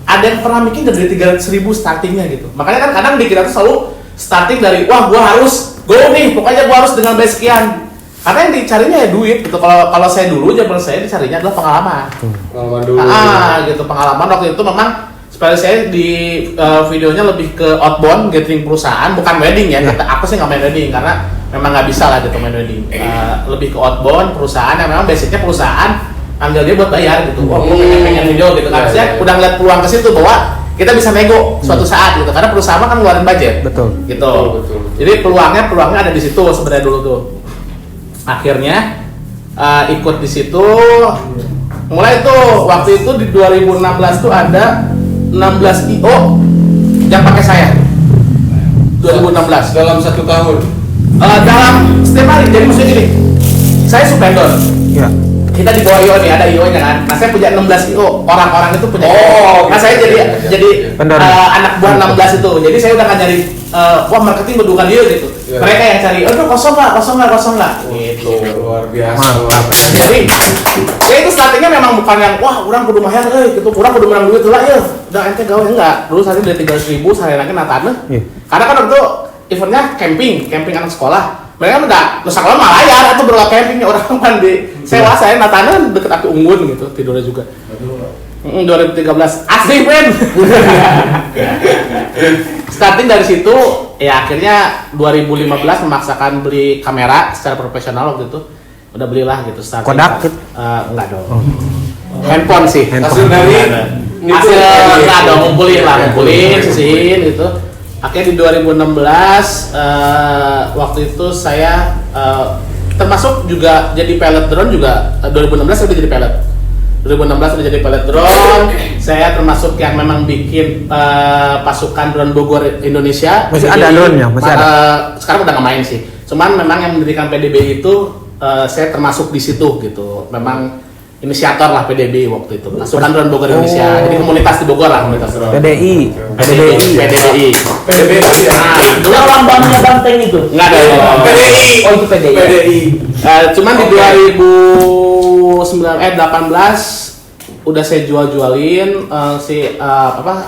ada yang pernah mikir dari 300.000 startingnya gitu. Makanya kan kadang di kita tuh selalu starting dari wah gua harus go nih, pokoknya gua harus dengan bayar sekian. Karena yang dicarinya ya duit gitu. Kalau saya dulu zaman saya dicarinya adalah pengalaman. Pengalaman dulu. Gitu pengalaman waktu itu memang seperti saya di videonya lebih ke outbound gathering perusahaan, bukan wedding ya. Aku sih nggak main wedding karena memang nggak bisa lah gitu main wedding. Lebih ke outbound perusahaan yang memang basicnya perusahaan ambil dia buat bayar gitu. Wah, gue pengen video gitu. Kan saya udah ngeliat peluang ke situ bahwa kita bisa nego suatu saat gitu. Karena perusahaan kan ngeluarin budget. Betul. Gitu. Betul. Jadi peluangnya ada di situ sebenarnya dulu tuh. Akhirnya ikut di situ. Mulai tuh waktu itu di 2016 tuh ada 16 IO yang pakai saya 2016 Dalam 1 tahun. dalam setiap hari. Jadi maksudnya gini, saya subvendor Ya. kita di bawah IO nih, ada IO nya kan. Nah saya punya 16 IO, orang-orang itu punya Oh, nah gitu. saya jadi Vendor. anak buah 16 itu. Jadi saya udah nggak nyari wah marketing berdukan dia gitu. Ya. Mereka yang cari, aduh kosong nggak gitu. Luar biasa. Mantap. Jadi saya itu startingnya memang bukan yang wah orang kudu mahal gitu, orang kudu menang duit lah ya. Udah ente gawe enggak. Dulu saya dari 300.000 sehari lagi natana. Iya. Karena kan waktu itu eventnya camping anak sekolah. Mereka udah sekolah malah layar atau berlaku campingnya orang mandi. Sewa saya natana deket Api Unggun gitu, tidurnya juga. 2013 asli friend. Starting dari situ ya akhirnya 2015 memaksakan beli kamera secara profesional waktu itu. Udah belilah gitu starting. Kodak? Enggak dong. Handphone sih. Hasil dari Hasil enggak dong, ngumpulin, sisihin gitu. Akhirnya di 2016 waktu itu saya termasuk juga jadi pilot drone juga. 2016 saya udah jadi pilot. 2016 udah jadi pilot drone. Saya termasuk yang memang bikin pasukan drone Bogor Indonesia. Masih ada drone-nya? Masih ada? Sekarang udah nggak main sih. Cuman memang yang mendirikan PDB itu saya termasuk di situ gitu. Memang inisiator lah PDB waktu itu. Pasukan drone Bogor Indonesia. Jadi komunitas di Bogor lah komunitas drone. PDI. PDBI. PDB itu ya. Dulu lambangnya banteng itu. nggak ada. PDI. Oh itu PDI. PDI. Cuman di 2018 udah saya jualin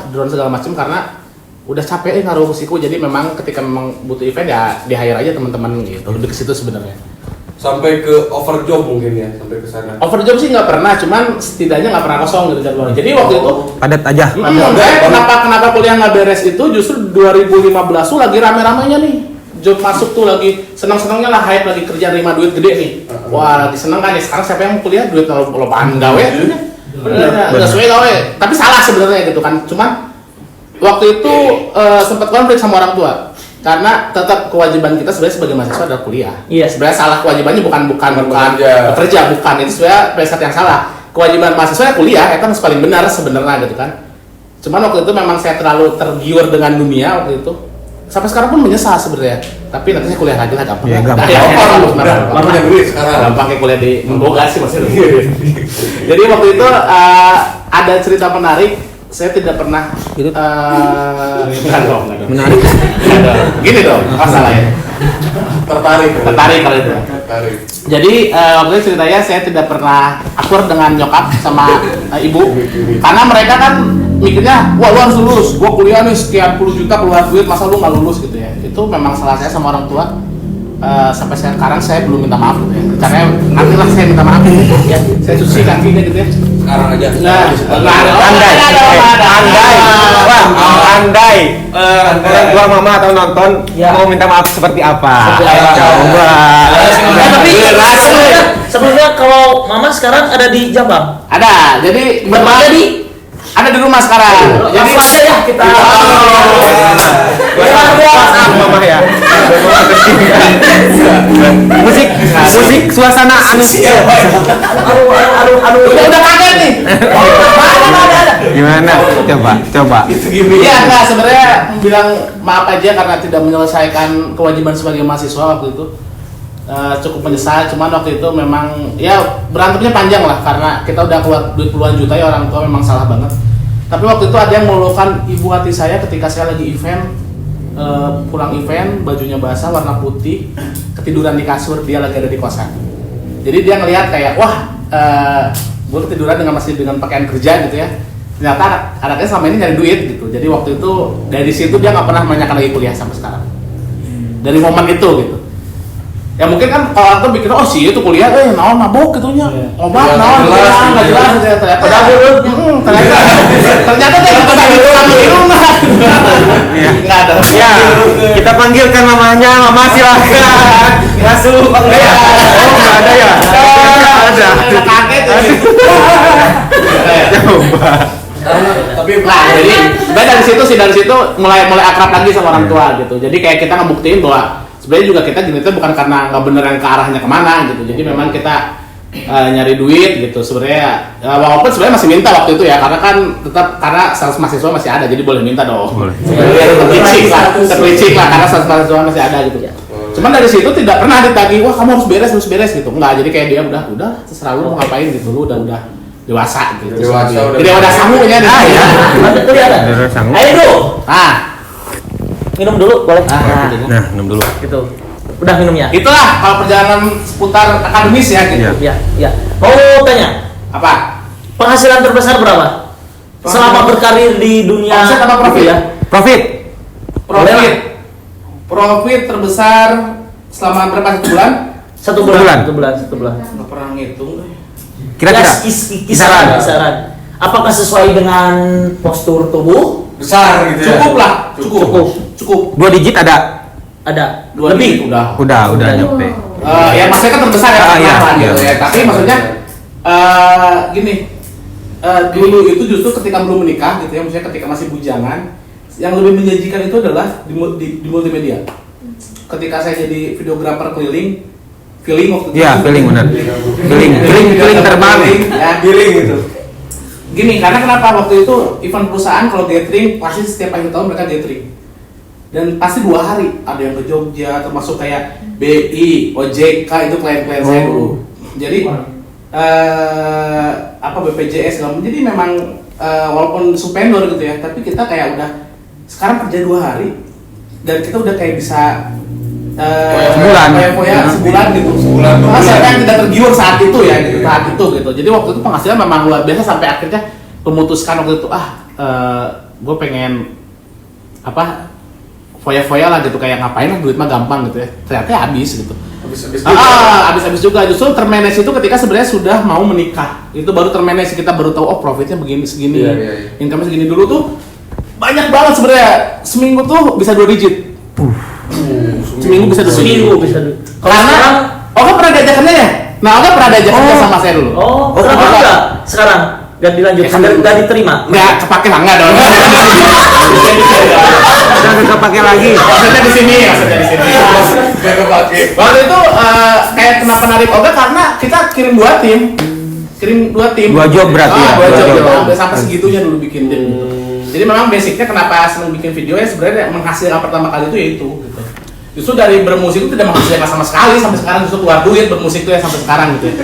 drone segala macam karena udah capek ngaruh risiko. Jadi memang ketika memang butuh event ya di hire aja teman-teman gitu. Lebih ke situ sebenarnya. Sampai ke overjob mungkin ya, sampai ke sana. Overjob sih nggak pernah, cuman setidaknya nggak pernah kosong gitu jadwalnya. Jadi waktu itu Padat aja. kenapa kuliah nggak beres itu justru 2015 tuh lagi rame-ramenya nih. Job masuk tuh lagi senang-senangnya lah, hype lagi kerja terima duit gede nih. Wah lagi seneng kan ya. Sekarang siapa yang mau kuliah duit kalau lobaan gawe udah sesuai gawe. Tapi salah sebenarnya gitu kan. Cuman waktu itu sempat konflik sama orang tua. Karena tetap kewajiban kita sebenarnya sebagai mahasiswa adalah kuliah. Iya. Sebenarnya salah kewajibannya bukan bekerja. bekerja, bukan itu sebenarnya preset yang salah. Kewajiban mahasiswa ya kuliah, itu yang paling benar sebenarnya gitu kan. Cuman waktu itu memang saya terlalu tergiur dengan dunia waktu itu. Sampai sekarang pun menyesal sebenarnya. Tapi nanti saya kuliah lagi lah gampang. Iya, gampang. Lama punya duit sekarang. Gampang kayak kuliah di Memboga sih maksudnya. Jadi waktu itu ada cerita menarik. Saya tidak pernah enggak dong. Menarik. Gini dong, masalahnya. Tertarik kalau itu. Tertarik. Jadi waktu itu ceritanya saya tidak pernah akur dengan nyokap sama ibu karena mereka kan mikirnya, wah lu harus lulus, gua kuliah nih sekian puluh juta keluar duit, masa lu nggak lulus gitu ya. Itu memang salah saya sama orang tua. Sampai sekarang saya belum minta maaf gitu ya. Caranya nantilah saya minta maaf gitu ya. Saya cuci kakinya gitu ya. Sekarang aja. Andai orang tua mama atau nonton mau minta maaf seperti apa? Coba. Tapi sebelumnya kalau mama sekarang ada di Jambang. Ada, jadi Berapa di? ada di rumah sekarang. Jadi Langsung aja ya kita. Mama ya. Musik suasana anu. Aduh. udah kaget nih. Ada. Gimana? Coba. Iya, enggak sebenarnya bilang maaf aja karena tidak menyelesaikan kewajiban sebagai mahasiswa waktu itu. Cukup menyesal, cuman waktu itu memang ya berantemnya panjang lah karena kita udah keluar duit puluhan juta ya, orang tua memang salah banget. Tapi waktu itu ada yang meluluhkan ibu hati saya ketika saya lagi event, pulang event, bajunya basah warna putih, ketiduran di kasur, dia lagi ada di kosan. Jadi dia ngelihat kayak wah, gue ketiduran masih dengan pakaian kerja gitu ya. Ternyata anaknya selama ini nyari duit gitu. Jadi waktu itu dari situ dia nggak pernah menanyakan lagi kuliah sampai sekarang. Dari momen itu gitu. Ya mungkin kan kalau orang tuh pikir, oh sih itu kuliah, naon mabuk gitunya, obat naon, nggak jelas, ternyata dia ketemu di rumah, nggak ada. Ya, kita panggilkan mamanya, mama silakan masuk. Nggak ada ya? Ada. Kaget Coba. Tapi jadi sebenarnya dari situ mulai akrab lagi sama orang tua gitu. Jadi kayak kita ngebuktiin bahwa sebenarnya juga kita gini tuh bukan karena nggak beneran ke arahnya kemana gitu. Jadi memang kita nyari duit gitu sebenarnya. Walaupun sebenarnya masih minta waktu itu ya, karena kan tetap karena status mahasiswa masih ada, jadi boleh minta dong. Boleh. Terpelicik lah karena status mahasiswa masih ada gitu. Cuman dari situ tidak pernah ditagih, wah kamu harus beres gitu. Enggak, jadi kayak dia udah terserah lu mau ngapain gitu, lu udah dewasa gitu. Jadi udah sangunya nih. Ya. Betul ya. Ayo dulu. Minum dulu boleh. Nah, minum dulu. Gitu. Udah minumnya. Itulah kalau perjalanan seputar akademis ya gitu. Iya. Mau tanya, Apa? penghasilan terbesar berapa? Selama berkarir di dunia Omset apa profit? ya? Profit. Profit terbesar selama berapa bulan? Satu bulan. Nggak pernah ngitung. Kira-kira Kisaran. Apakah sesuai dengan postur tubuh? besar gitu ya. Cukup lah, cukup. 2 digit ada. Ada. Dua Lebih. digit udah. Udah nyampe. Ya maksudnya kan terbesar ya, Iya, gitu iya. ya. Tapi maksudnya gini, dulu itu justru ketika belum menikah gitu ya, maksudnya ketika masih bujangan, yang lebih menjanjikan itu adalah di multimedia. Ketika saya jadi videografer keliling waktu itu. Iya, feeling benar. Feeling terbang. Feeling gitu. Gini, karena kenapa waktu itu event perusahaan kalau gathering pasti setiap akhir tahun mereka gathering. Dan pasti 2 hari, ada yang ke Jogja, termasuk kayak BI, OJK itu klien-klien saya dulu. Jadi BPJS jadi memang walaupun supendor gitu ya, tapi kita kayak udah sekarang kerja 2 hari dan kita udah kayak bisa sebulan gitu. Karena saya kan tidak tergiur saat itu ya gitu, Jadi waktu itu penghasilan memang luar biasa sampai akhirnya memutuskan waktu itu gue pengen foya-foya lah gitu, kayak ngapain lah, duit mah gampang gitu ya. Ternyata habis gitu. Habis juga. Justru termanage itu ketika sebenarnya sudah mau menikah. Itu baru termanage, kita baru tahu profitnya begini segini. Iya. Income segini. Dulu tuh banyak banget sebenarnya. Seminggu tuh bisa 2 digit. Seminggu bisa 2 digit. Karena Oka pernah diajak kerja ya? Nah, Oka pernah diajak kerja sama saya dulu. Kenapa enggak? Sekarang gak dilanjutkan, gak diterima? Enggak, kepake lah, enggak dong. Udah gak kepake lagi. Maksudnya di sini. Gak kepake. Waktu itu kayak kenapa narik Oga karena kita kirim 2 tim. Dua job berarti ya? 2 job Dua gitu. job. Sampai segitunya dulu bikin tim gitu. Jadi memang basicnya kenapa seneng bikin video ya sebenarnya menghasilkan pertama kali itu ya itu gitu. Justru dari bermusik itu tidak menghasilkan sama sekali sampai sekarang, justru keluar duit bermusik itu ya sampai sekarang gitu ya.